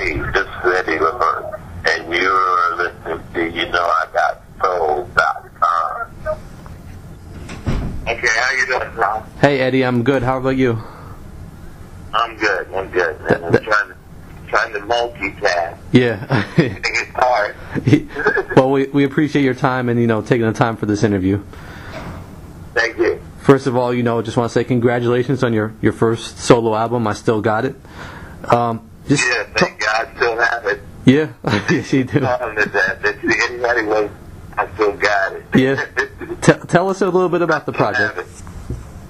Hey, this is Eddie Levert, and you're listening to I Got Soul.com. Okay, how you doing, Tom? Hey, Eddie, I'm good. How about you? I'm good. And I'm trying to multitask. Yeah. I think it's hard. Well, we appreciate your time and, taking the time for this interview. Thank you. First of all, just want to say congratulations on your first solo album, I Still Got It. Thank God I still have it. Yeah, yes you do. Anyway, I still got it. Yeah. Tell us a little bit about the project.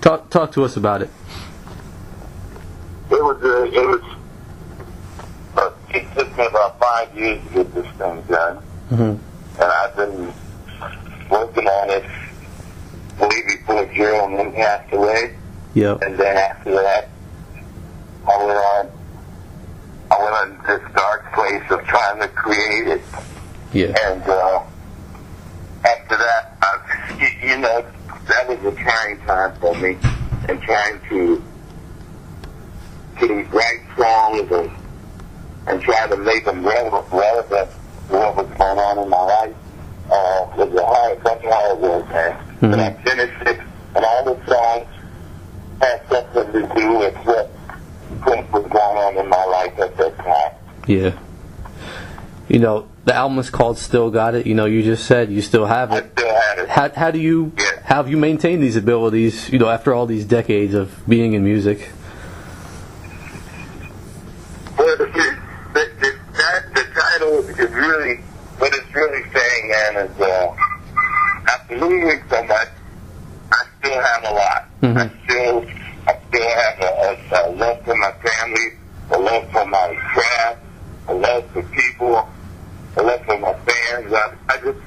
Talk to us about it. It took me about 5 years to get this thing done. Mm-hmm. And I've been working on it way before Gerald passed away. Yep. And then after that, I went on this dark place of trying to create it. Yeah. And after that, that was a trying time for me, and trying to write songs and try to make them relevant to what was going on in my life. Was that's hard work, man. Mm-hmm. But I finished it, and all the songs had something to do with what was going on in my life at that time. Yeah. The album is called Still Got It. You just said you still have it. I still have it. How have you maintained these abilities, after all these decades of being in music? Well, the title is really, what it's really saying, man, is after losing so much, I still have a lot. Mm-hmm. I still have a love for my family, a love for my craft, a love for people, a love for my fans. I just,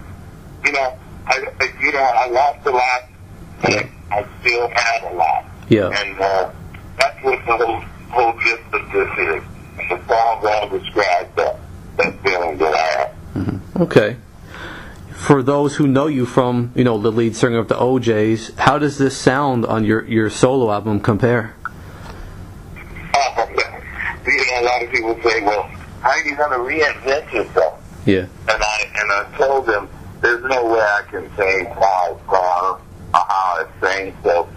I lost a lot, but I still have a lot. Yeah. And that's what the whole gist of this is. The song all describes that feeling that I have. Mm-hmm. Okay. For those who know you from, the lead singer of the OJs, how does this sound on your solo album compare? A lot of people say, well, how are you going to reinvent yourself? Yeah. And I told them, there's no way I can change how I song or how I sing. So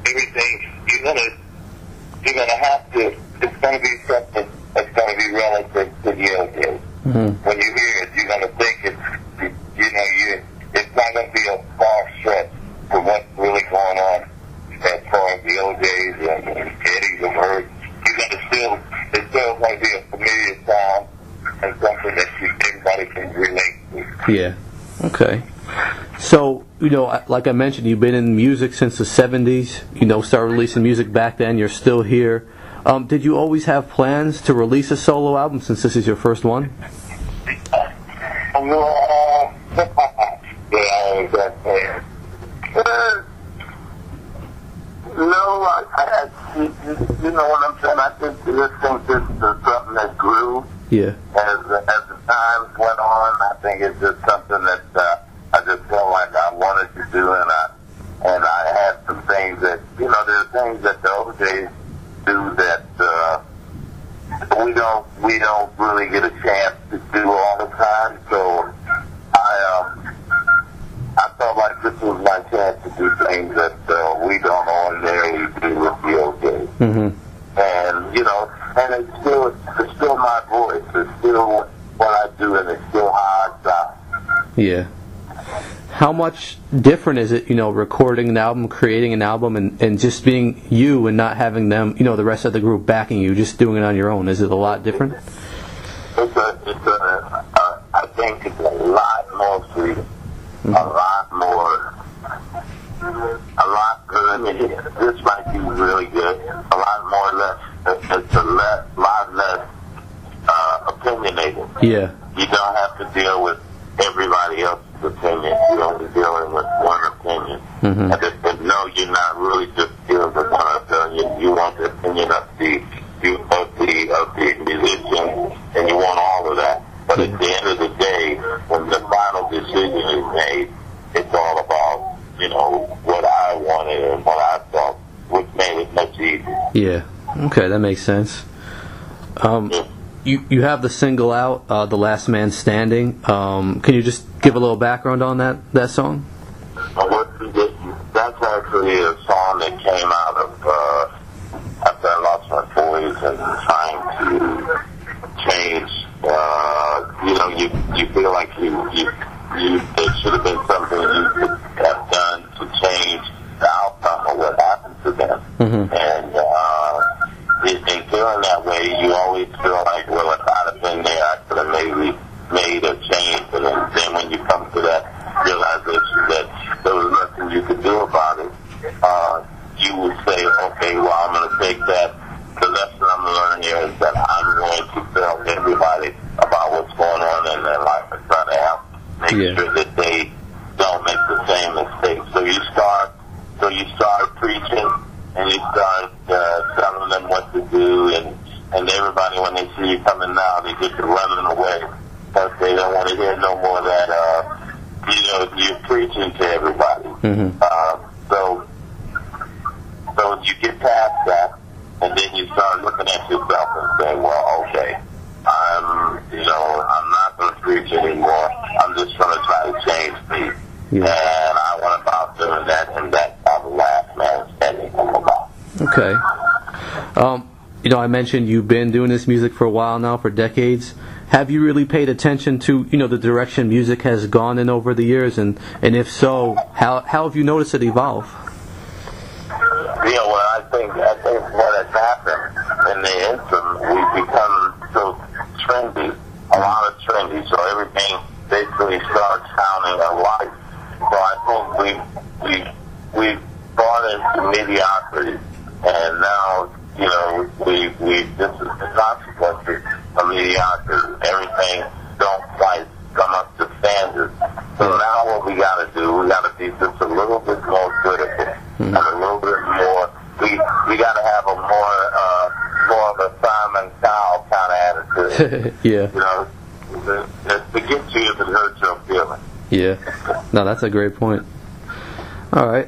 everything, you're gonna have to, it's going to be something that's going to be relative to the OJs. Mm-hmm. When you hear it, you're going to think it's not going to be a far stretch from what's really going on as far as the OJs and Eddie Levert. It's still going to be a familiar sound and something that everybody can relate to. Yeah. Okay. So, like I mentioned, you've been in music since the 70s. Started releasing music back then. You're still here. Did you always have plans to release a solo album since this is your first one? No, you know what I'm saying? I think this thing just something that grew. Yeah. As the times went on, I think it's just something that I just felt like I wanted to do, and I had some things that, there's things that the OJs do that we don't really get a chance to do all the time. So I felt like this was my chance to do things that we don't ordinarily do with the OJs. Mm-hmm. And and it's still my voice. It's still what I do, and it's still how I sound. Yeah. How much different is it, recording an album, creating an album, and just being you and not having them, the rest of the group backing you, just doing it on your own? Is it a lot different? I think it's a lot more freedom. Mm-hmm. A lot good. This might be really good. A lot more less. It's a lot less opinionated. Yeah. You don't have to deal with everybody else's opinion. You're only dealing with one opinion. Mm-hmm. And you're not really just dealing with one opinion. You want the opinion of the musician, and you want all of that. But at the end of the day, when the final decision is made, it's all about, what I wanted and what I thought, which made it much easier. Yeah. Okay, that makes sense. you have the single out, The Last Man Standing. Can you just give a little background on that song? That's actually a song that came out of after I lost my voice and trying to change. You feel like there should have been something you could have done to change the outcome of what happened to them. Mm-hmm. And in feeling that way, you always feel like, well, if I'd have been there, I could have maybe made a change. And then when you come to that realization that there was nothing you could do about it, you would say, okay, well, I'm going to take that. The lesson I'm learning here is that I'm going to tell everybody about what's going on in their life and try to help make sure that they don't make the same mistake. So you start preaching and you start telling them what to do, and everybody, when they see you coming now, they get to running away because they don't want to hear no more of that. You're preaching to everybody. Mm-hmm. So you get past that, and then you start looking at yourself and say, well, okay, I'm not going to preach anymore. I'm just going to try to change me. Yeah. And I went about doing that, and that's how The Last Man Standing came about. Okay. I mentioned you've been doing this music for a while now, for decades. Have you really paid attention to, the direction music has gone in over the years? And if so, how have you noticed it evolve? I think what has happened in the interim, we've become so trendy, a lot of trendy, so everything basically starts sounding alike. So I think we've bought into mediocrity, and now, this is the consequences of mediocrity. Everything don't quite come up to standards. So now what we got to do, we got to be just a little bit more critical, and a little bit more. We got to have a more of a Simon Cowell kind of attitude. Yeah. To get you if it hurts your feelings. Yeah. No, that's a great point. All right.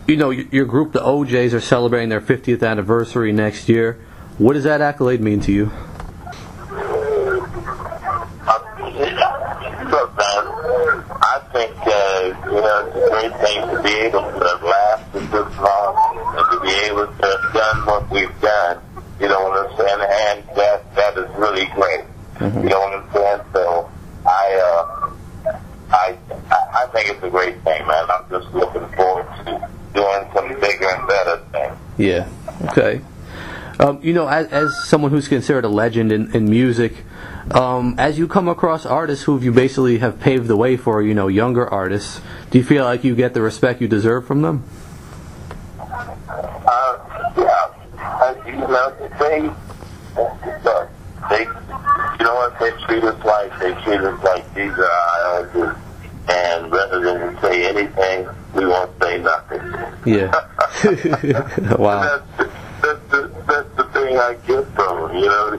Your group, the OJs, are celebrating their 50th anniversary next year. What does that accolade mean to you? Look, man, I think it's a great thing to be able to have lasted this long and to be able to have done what we've done. You know what I'm saying? And that is really great. Mm-hmm. You know what I'm saying? So I think it's a great thing, man. I'm just looking forward to doing some bigger and better things. Yeah. Okay. As someone who's considered a legend in music, as you come across artists who you basically have paved the way for, younger artists, do you feel like you get the respect you deserve from them? Yeah. They treat us like these are our elders, and rather than say anything, we won't say nothing. Yeah. Wow. That's the thing I get from them,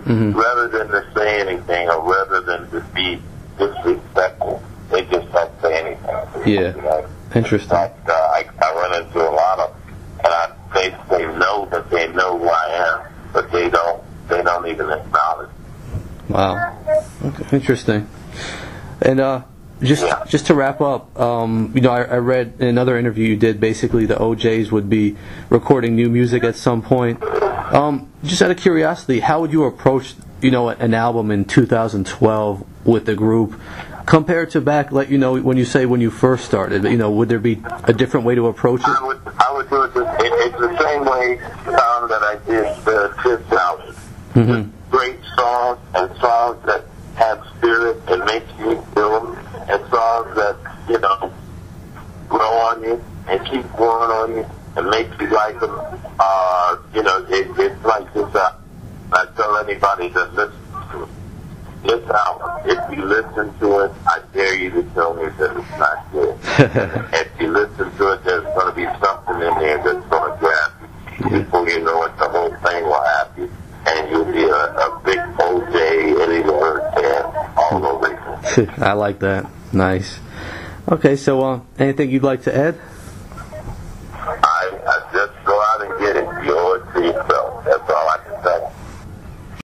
Mm-hmm. Rather than to say anything or rather than to be disrespectful, they just don't say anything. Yeah. Interesting. I run into a lot of, and I basically know that they know who I am, but they don't even acknowledge. Wow. Okay. Interesting. And just to wrap up, I read in another interview you did, basically the OJs would be recording new music at some point. Just out of curiosity, how would you approach, an album in 2012 with the group compared to back, when you first started? Would there be a different way to approach it? I would do it. It's the same way that I did the Kids album. Mm-hmm. Great songs and songs that have spirit and make you feel, and songs that grow on you and keep growing on you and make you like them. It's like this. I tell anybody that listens to this album, if you listen to it, I dare you to tell me that it's not good. If you listen to it, there's going to be something in there that's going to grab you. Before you know it, the whole thing will happen, and you'll be a big OJ, Eddie Levert fan all over. I like that. Nice. Okay, so anything you'd like to add?